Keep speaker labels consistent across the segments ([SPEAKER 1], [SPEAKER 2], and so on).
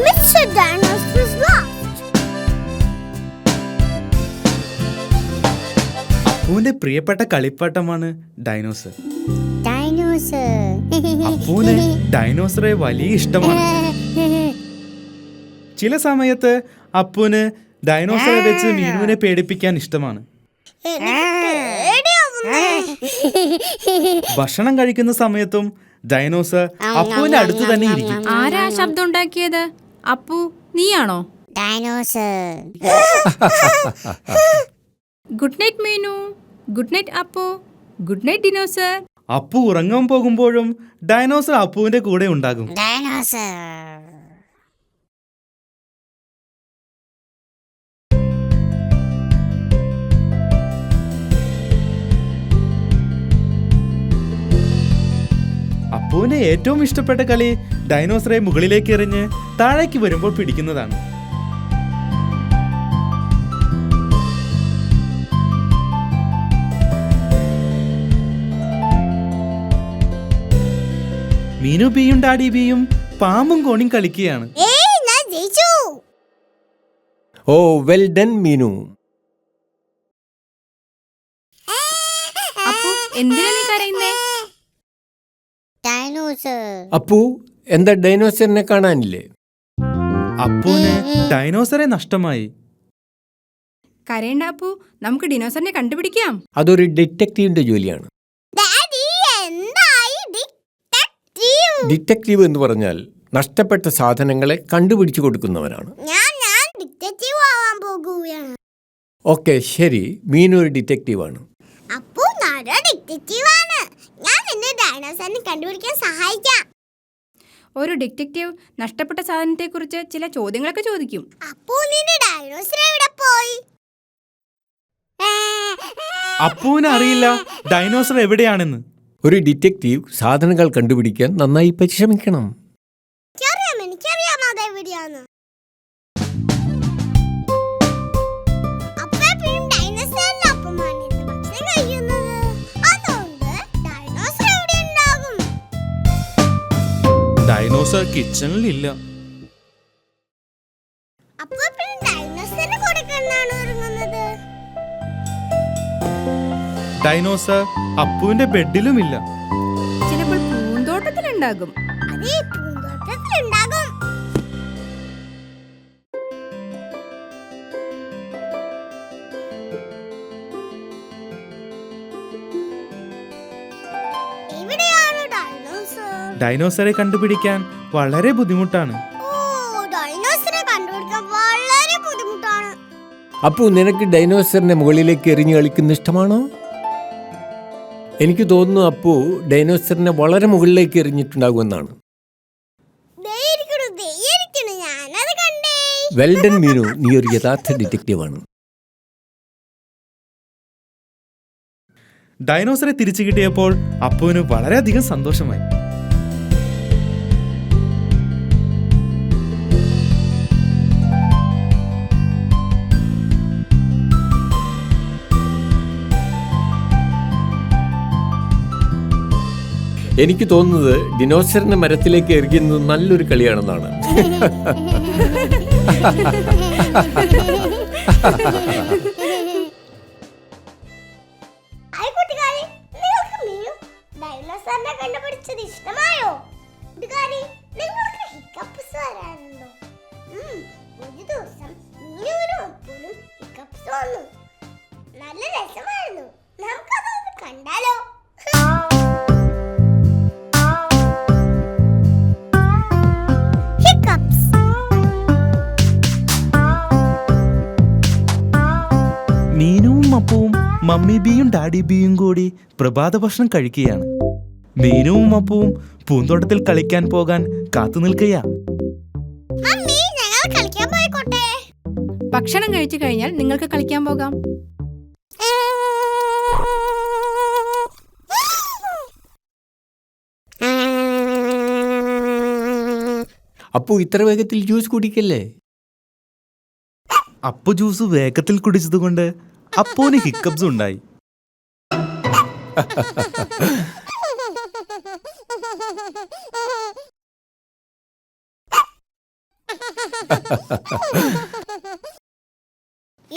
[SPEAKER 1] Mr. Dinosaur's lost.
[SPEAKER 2] അപ്പുവിന്റെ പ്രിയപ്പെട്ട കളിപ്പാട്ടമാണ് dinosaur. അപ്പുവിന് ഡൈനോസറെ വലിയ ഇഷ്ടമാണ്. ചില സമയത്ത് അപ്പുവിന് ഡൈനോസറെ വെച്ച് മീനുവിനെ പേടിപ്പിക്കാൻ ഇഷ്ടമാണ്. ഭക്ഷണം കഴിക്കുന്ന സമയത്തും ഡൈനോസർ അപ്പുവിന്റെ അടുത്ത് തന്നെ ഇരിക്കും.
[SPEAKER 3] ആരാ ശബ്ദം ഉണ്ടാക്കിയത്? അപ്പു, നീയാണോ?
[SPEAKER 1] Dinosaur.
[SPEAKER 3] Good night Meenu. Good night Appu. Good night dinosaur.
[SPEAKER 2] Appu ഉറങ്ങാൻ പോകുമ്പോഴും ഡൈനോസർ അപ്പുവിന്റെ കൂടെ ഉണ്ടാകും.
[SPEAKER 1] ഡൈനോസർ.
[SPEAKER 2] അപ്പുവിന് ഏറ്റവും ഇഷ്ടപ്പെട്ട കളി ഡൈനോസറെ മുകളിലേക്ക് എറിഞ്ഞ് താഴേക്ക് വരുമ്പോൾ പിടിക്കുന്നതാണ്. മീനു ബിയും ഡാഡി ബിയും പാമ്പും കോണിയും കളിക്കുകയാണ്.
[SPEAKER 4] ഓ വെൽ ഡൺ മീനു.
[SPEAKER 3] അപ്പു, എന്തിനാ നീ കരയുന്നേ?
[SPEAKER 4] അപ്പു, എന്താ ഡൈനോസറിനെ കാണാനില്ലേ?
[SPEAKER 2] അപ്പുവിന് ഡൈനോസറെ നഷ്ടമായി.
[SPEAKER 3] കരയണ്ട അപ്പു, നമുക്ക് ഡിനോസറിനെ കണ്ടുപിടിക്കാം.
[SPEAKER 4] അതൊരു ഡിറ്റക്റ്റീവിന്റെ ജോലിയാണ്. ഡിറ്റക്റ്റീവ് എന്ന് പറഞ്ഞാൽ നഷ്ടപ്പെട്ട സാധനങ്ങളെ കണ്ടുപിടിച്ചു കൊടുക്കുന്നവനാണ്. ഓക്കെ, ശരി, മീനു ഒരു ഡിറ്റക്റ്റീവാണ്.
[SPEAKER 3] ഒരു ഡിറ്റക്റ്റീവ് നഷ്ടപ്പെട്ട സാധനത്തെക്കുറിച്ച് ചില ചോദ്യങ്ങളൊക്കെ ചോദിക്കും.
[SPEAKER 2] അപ്പുവിന് അറിയില്ല ഡൈനോസർ എവിടെയാണെന്ന്.
[SPEAKER 4] ഒരു ഡിറ്റക്റ്റീവ് സാധനങ്ങൾ കണ്ടുപിടിക്കാൻ നന്നായി പരിശ്രമിക്കണം.
[SPEAKER 2] ഡൈനോസർ കിച്ചണിലില്ല. ഡൈനോസർ അപ്പുവിന്റെ ബെഡിലുമില്ല.
[SPEAKER 3] ചിലപ്പോൾ പൂന്തോട്ടത്തിലുണ്ടാകും.
[SPEAKER 2] ഡൈനോസറെ കണ്ടുപിടിക്കാൻ വളരെ ബുദ്ധിമുട്ടാണ്.
[SPEAKER 4] അപ്പു, നിനക്ക് ഡൈനോസറിനെ മുകളിലേക്ക് എറിഞ്ഞു കളിക്കുന്ന ഇഷ്ടമാണോ? എനിക്ക് തോന്നുന്നു അപ്പു ഡൈനോസറിനെ വളരെ മുകളിലേക്ക് എറിഞ്ഞിട്ടുണ്ടാകുമെന്നാണ്. വെൽ ഡൺ മീനു, നീ ഒരു യഥാർത്ഥ ഡിറ്റക്റ്റീവാണ്.
[SPEAKER 2] ഡൈനോസറെ തിരിച്ചു കിട്ടിയപ്പോൾ അപ്പുവിന് വളരെയധികം സന്തോഷമായി.
[SPEAKER 4] എനിക്ക് തോന്നുന്നത് ഡിനോസറിനെ മരത്തിലേക്ക് എറിയുന്നത് നല്ലൊരു കളിയാണെന്നാണ്.
[SPEAKER 1] നല്ല രസമായിരുന്നു. നമുക്കതൊന്ന് കണ്ടാലോ?
[SPEAKER 2] മീനുവും അപ്പുവും മമ്മി ബിയും ഡാഡി ബിയും കൂടി പ്രഭാത ഭക്ഷണം കഴിക്കുകയാണ്. മീനുവും അപ്പുവും പൂന്തോട്ടത്തിൽ കളിക്കാൻ പോകാൻ കാത്തു നിൽക്കുകയാ.
[SPEAKER 3] ഭക്ഷണം കഴിച്ചു കഴിഞ്ഞാൽ നിങ്ങൾക്ക് കളിക്കാൻ പോകാം.
[SPEAKER 4] അപ്പു, ഇത്ര വേഗത്തിൽ ജ്യൂസ് കുടിക്കല്ലേ?
[SPEAKER 2] അപ്പു ജ്യൂസ് വേഗത്തിൽ കുടിച്ചതുകൊണ്ട് അപ്പുവിന് ഹിക്കപ്സ് ഉണ്ടായി.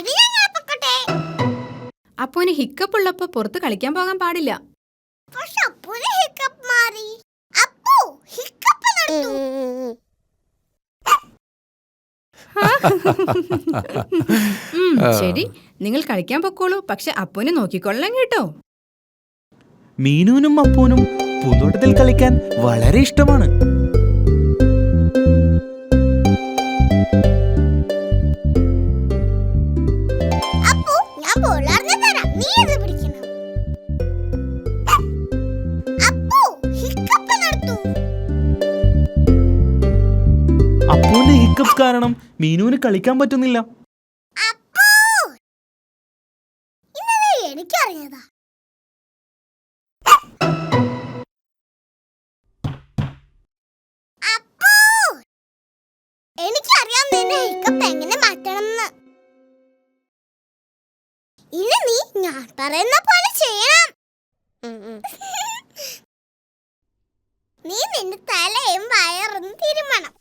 [SPEAKER 1] ഇത് ഞാൻ പൊക്കട്ടെ.
[SPEAKER 3] അപ്പൂന് ഹിക്കപ്പ് ഉള്ളപ്പോ പുറത്ത് കളിക്കാൻ പോകാൻ പാടില്ല.
[SPEAKER 1] പക്ഷെ അപ്പൂന് ഹിക്കപ്പ് മാറി. അപ്പു ഹിക്കപ്പ് നടത്തു.
[SPEAKER 3] ശരി, നിങ്ങൾ കളിക്കാൻ പൊക്കോളൂ. പക്ഷെ അപ്പൂനെ നോക്കിക്കൊള്ളാം കേട്ടോ.
[SPEAKER 2] മീനുവിനും അപ്പൂനും പൂന്തോട്ടത്തിൽ കളിക്കാൻ വളരെ ഇഷ്ടമാണ്.
[SPEAKER 1] അപ്പു, ഞാൻ ബോളറിഞ്ഞു തരാം. നീ ഇത് പിടിക്കണം. അപ്പു ഹിക്കപ്പ് നടത്തു.
[SPEAKER 2] അപ്പൂന്റെ ഹിക്കപ്പ് കാരണം മീനുവിന് കളിക്കാൻ പറ്റുന്നില്ല.
[SPEAKER 1] അപ്പു, ഇന്നത് എനിക്കറിയാതാ. അപ്പു, എനിക്കറിയാം നിന്റെ ഹിക്കപ്പ് എങ്ങനെ മാറ്റണമെന്ന്. ഇനി നീ ഞാൻ പറയുന്ന പോലെ ചെയ്യണം. നീ നിന്റെ തലയും വയറും തിരുമണം.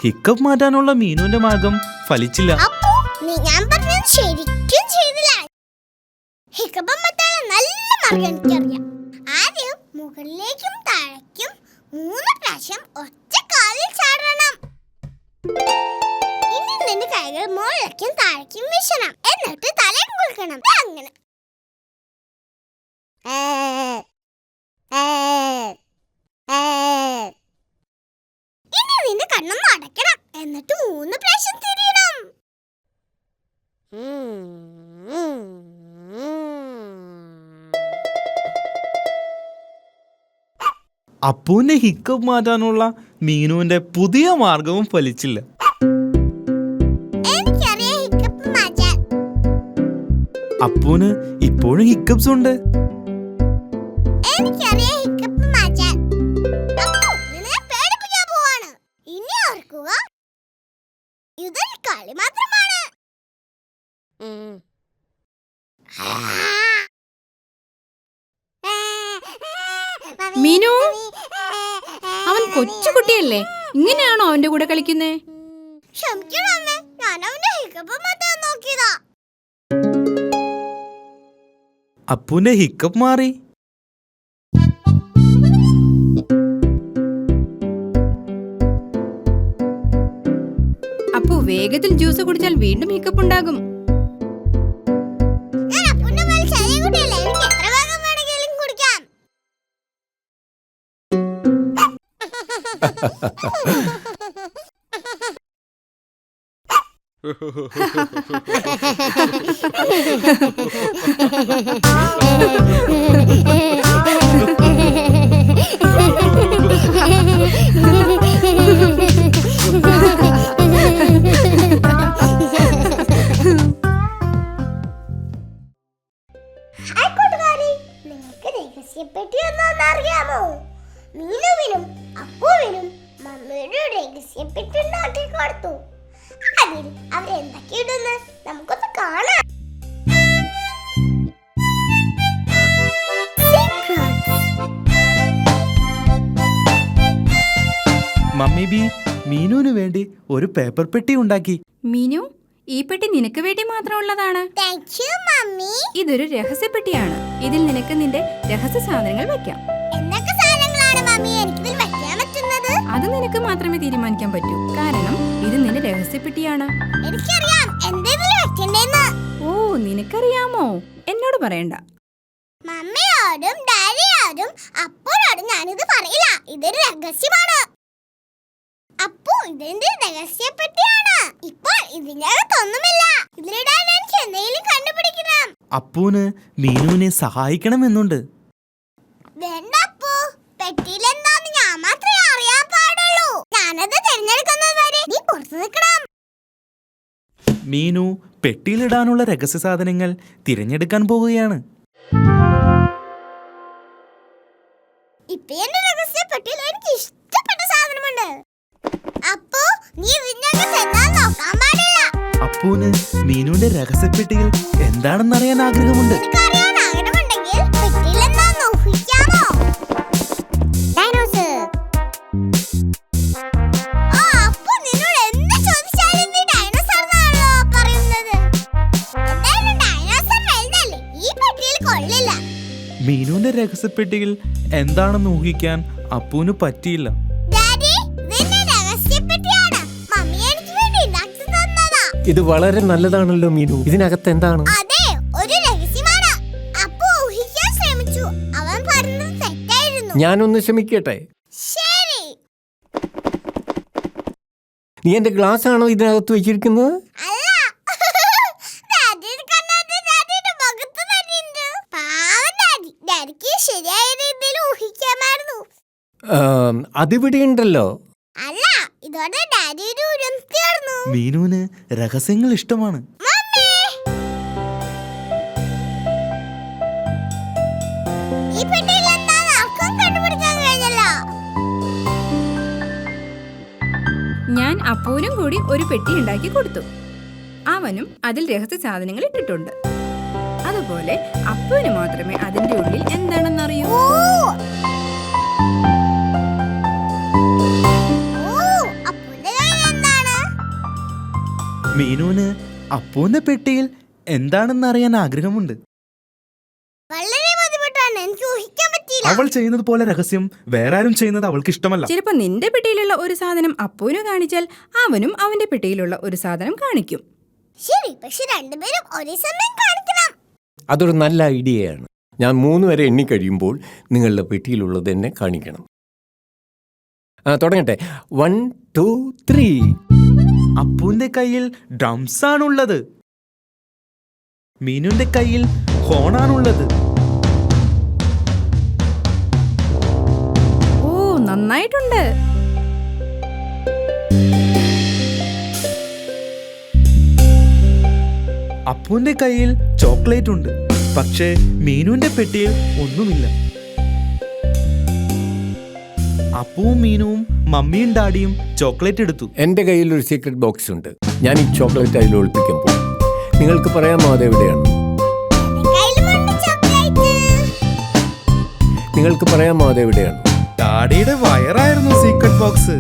[SPEAKER 2] ഹിക്കപ്പ് മാറ്റാനുള്ള മീനുവിന്റെ മാർഗം ഫലിച്ചില്ല.
[SPEAKER 1] അപ്പോ നീ ഞാൻ പറഞ്ഞത് ശരിക്കും ചെയ്തില്ല. ഹിക്കപ്പ് മാറ്റാനുള്ള നല്ല മാർഗം എനിക്കറിയാം. ആദ്യം മുകളിലേക്കും താഴേക്കും 3 പ്രാവശ്യം ഒറ്റ കാലിൽ ചാടണം. ഇനി നിന്റെ കൈകൾ മുകളിലേക്കും താഴേക്കും വീശണം. എന്നിട്ട് തലയും കുളിക്കണം. അങ്ങനെ ഇനി നിന്റെ കണ്ണൊന്ന് അടയ്ക്കണം. എന്നിട്ട് 3 പ്രാവശ്യം തിരിയണം.
[SPEAKER 2] അപ്പൂന്റെ ഹിക്കപ്പ് മാറ്റാനുള്ള മീനുവിന്റെ പുതിയ മാർഗവും ഫലിച്ചില്ല.
[SPEAKER 1] എനിക്കറിയാം ഹിക്കപ്പ് മാറ്റാൻ.
[SPEAKER 2] അപ്പൂന് ഇപ്പോഴും ഹിക്കപ്സ് ഉണ്ട്.
[SPEAKER 1] എനിക്കറിയാം ഹിക്കപ്പ് മാറ്റാൻ. അപ്പു, നിന്നെ പേടിപ്പിക്കാൻ പോവാണ്. ഇനി ഓർക്കുക, ഇതൊരു കളി മാത്രമാണ്.
[SPEAKER 3] മീനു, അവൻ കൊച്ചുകുട്ടിയല്ലേ, ഇങ്ങനെയാണോ അവന്റെ കൂടെ കളിക്കുന്നേ?
[SPEAKER 1] ക്ഷമിക്കണം അമ്മേ, ഞാൻ അവന്റെ ഹിക്കപ്പ് മാറ്റാൻ നോക്കിയതാ.
[SPEAKER 2] അപ്പൂന്റെ ഹിക്കപ്പ് മാറി.
[SPEAKER 3] അപ്പു വേഗത്തിൽ ജ്യൂസ് കുടിച്ചാൽ വീണ്ടും ഹിക്കപ്പ് ഉണ്ടാകും.
[SPEAKER 1] ഞാൻ അപ്പുന്റെ പോലെ ചെറിയ കുട്ടിയല്ലേ, എനിക്ക് എത്ര വേഗം വേണമെങ്കിലും കുടിക്കാം. നിങ്ങൾക്ക് രഹസ്യപ്പെട്ടി ഒന്നറിയാമോ? മീനുവിനും അപ്പുവിനും മമ്മിയുടെ രഹസ്യപ്പെട്ടി ഉണ്ടാക്കി കൊടുത്തു. അതിൽ അവരെന്തൊക്കെ ഇടുന്ന് നമുക്കൊന്ന് കാണാം.
[SPEAKER 2] മമ്മി ബി മീനുവിന് വേണ്ടി ഒരു പേപ്പർ പെട്ടി ഉണ്ടാക്കി.
[SPEAKER 3] മീനു, ഈ പെട്ടി നിനക്ക് വേണ്ടി മാത്രമുള്ളതാണ്.
[SPEAKER 1] Thank you mummy.
[SPEAKER 3] ഇതൊരു രഹസ്യപ്പെട്ടിയാണ്. ഇതിൽ നിനക്ക് നിന്റെ രഹസ്യ സാധനങ്ങൾ വെക്കാം.
[SPEAKER 1] എന്തൊക്കെ സാധനങ്ങളാണ് മമ്മി എനിക്കിതിൽ വെക്കാൻ പറ്റുന്നത്?
[SPEAKER 3] അത് നിനക്ക് മാത്രമേ തീരുമാനിക്കാൻ പറ്റൂ. കാരണം ഇത് നിന്റെ രഹസ്യപ്പെട്ടിയാണ്.
[SPEAKER 1] എനിക്കറിയാം എന്തെങ്കിലും വെക്കണ്ടേന്ന്.
[SPEAKER 3] ഓ, നിനക്കറിയാമോ? എന്നോട് പറയണ്ട.
[SPEAKER 1] മമ്മിയോടും ഡാഡിയോടും അപ്പോഴോടും ഞാനിത് പറയില്ല. ഇതൊരു രഹസ്യമാണ്. അപ്പോ ഇതെന്റെ രഹസ്യപ്പെട്ടിയാണ്. ഇപ്പോൾ ഇതിനകത്തൊന്നുമില്ല. ഇതിലിടാൻ എനിക്ക് എന്തെങ്കിലും കണ്ടുപിടിക്കണം.
[SPEAKER 2] അപ്പൂന് മീനുവിനെ സഹായിക്കണമെന്നുണ്ട്.
[SPEAKER 1] വേണ്ട അപ്പു, പെട്ടിയിലെന്താന്ന് ഞാൻ മാത്രമേ അറിയാൻ പാടുള്ളൂ. ഞാനത് തിരഞ്ഞെടുക്കുന്നത് വരെ നീ പുറത്തു നിൽക്കണം.
[SPEAKER 2] മീനു പെട്ടിയിലിടാനുള്ള രഹസ്യ സാധനങ്ങൾ തിരഞ്ഞെടുക്കാൻ പോവുകയാണ്.
[SPEAKER 1] ഇപ്പൊ എന്റെ രഹസ്യപ്പെട്ടിയിൽ എനിക്ക് ഇഷ്ടപ്പെട്ട സാധനമുണ്ട്. അപ്പോ നീ ഇതിനകത്ത് എന്താന്ന് നോക്കാൻ പാടില്ല.
[SPEAKER 2] അപ്പൂന് മീനുവിന്റെ രഹസ്യപ്പെട്ടിയിൽ എന്താണെന്നറിയാൻ ആഗ്രഹമുണ്ട്.
[SPEAKER 1] നിനക്കറിയാൻ ആഗ്രഹമുണ്ടെങ്കിൽ പെട്ടിയിൽ എന്താന്ന് ഊഹിക്കാമോ?
[SPEAKER 2] മീനുവിന്റെ രഹസ്യപ്പെട്ടിയിൽ എന്താണെന്ന് ഊഹിക്കാൻ അപ്പുവിന് പറ്റിയില്ല.
[SPEAKER 1] ഡാഡി, ഇതെന്റെ രഹസ്യപ്പെട്ടിയാണ്. മമ്മി എനിക്ക് വേണ്ടി ഉണ്ടാക്കി തന്നതാ.
[SPEAKER 4] ഇത് വളരെ നല്ലതാണല്ലോ മീനു. ഇതിനകത്ത് എന്താണ്?
[SPEAKER 1] അതെ, ഒരു രഹസ്യമാണ്. അപ്പു ഊഹിക്കാൻ ശ്രമിച്ചു. അവൻ പറഞ്ഞത് തെറ്റായിരുന്നു.
[SPEAKER 4] ഞാനൊന്ന് ശ്രമിക്കട്ടെ.
[SPEAKER 1] ശരി.
[SPEAKER 4] നീ എന്റെ ഗ്ലാസ് ആണോ ഇതിനകത്ത് വെച്ചിരിക്കുന്നത്?
[SPEAKER 1] അല്ല. ഡാഡിയുടെ കണ്ണാടി ഡാഡിയുടെ മുഖത്ത് തന്നെയുണ്ട്. പാവം ഡാഡി. ഡാഡിക്ക് ശരിയായ രീതിയിൽ ഊഹിക്കാമായിരുന്നു.
[SPEAKER 4] അതിവിടെ ഉണ്ടല്ലോ.
[SPEAKER 1] അല്ല, ഇതോടെ ഡാഡിയുടെ ഉരം തീർന്നു.
[SPEAKER 2] മീനുവിന് രഹസ്യങ്ങൾ ഇഷ്ടമാണ്.
[SPEAKER 1] മമ്മി, ഈ പെട്ടിയിൽ എന്താണെന്ന് ആർക്കും കണ്ടുപിടിക്കാൻ കഴിഞ്ഞല്ലോ.
[SPEAKER 3] ഞാൻ അപ്പൂനും കൂടി ഒരു പെട്ടി ഉണ്ടാക്കി കൊടുത്തു. അവനും അതിൽ രഹസ്യ സാധനങ്ങൾ ഇട്ടിട്ടുണ്ട്. അതുപോലെ അപ്പുവിന് മാത്രമേ അതിന്റെ ഉള്ളിൽ എന്താണെന്നറിയൂ.
[SPEAKER 1] ഓ, അപ്പുവിന്റെ കയ്യിൽ എന്താണ്?
[SPEAKER 2] മീനുവിന് അപ്പുവിന്റെ പെട്ടിയിൽ എന്താണെന്ന് അറിയാൻ ആഗ്രഹമുണ്ട്.
[SPEAKER 1] വളരെ ബുദ്ധിമുട്ടാണ്, എനിക്ക് ഊഹിക്കാൻ പറ്റിയില്ല.
[SPEAKER 2] അവൾ ചെയ്യുന്നത് പോലെ രഹസ്യം വേറെ ആരും ചെയ്യുന്നത് അവൾക്ക് ഇഷ്ടമല്ല.
[SPEAKER 3] ചിലപ്പോൾ നിന്റെ പെട്ടിയിലുള്ള ഒരു സാധനം അപ്പുവിന് കാണിച്ചാൽ അവനും അവന്റെ പെട്ടിയിലുള്ള ഒരു സാധനം കാണിക്കും.
[SPEAKER 1] ശരി, പക്ഷെ രണ്ടുപേരും ഒരേ സമയം കാണിക്കണം.
[SPEAKER 4] അതൊരു നല്ല ഐഡിയയാണ്. ഞാൻ 3 വരെ എണ്ണി കഴിയുമ്പോൾ നിങ്ങളുടെ പെട്ടിയിലുള്ളത് എന്നെ കാണിക്കണം. തുടങ്ങട്ടെ. 1 2 3.
[SPEAKER 2] അപ്പുവിന്റെ കയ്യിൽ ഡ്രംസ് ആണുള്ളത്. മീനുവിന്റെ കയ്യിൽ ഹോണാണുള്ളത്.
[SPEAKER 3] ഓ, നന്നായിട്ടുണ്ട്.
[SPEAKER 2] അപ്പുവിന്റെ കയ്യിൽ ചോക്ലേറ്റ് ഉണ്ട്. പക്ഷേ മീനുവിന്റെ പെട്ടിയിൽ ഒന്നുമില്ല. അപ്പുവും മീനുവും മമ്മിയും ഡാഡിയും ചോക്ലേറ്റ് എടുത്തു.
[SPEAKER 4] എൻ്റെ കയ്യിൽ ഒരു സീക്രട്ട് ബോക്സ് ഉണ്ട്. ഞാൻ ഈ ചോക്ലേറ്റ് അതിൽ ഒളിപ്പിക്കാൻ പോകും. നിങ്ങൾക്ക് പറയാമോ അതെവിടെയാണ്?
[SPEAKER 1] കയ്യിലുമുണ്ട് ചോക്ലേറ്റ്.
[SPEAKER 4] നിങ്ങൾക്ക് പറയാമോ അതെവിടെയാണ്?
[SPEAKER 2] ഡാഡിയുടെ വയറായിരുന്നു സീക്രട്ട് ബോക്സ്.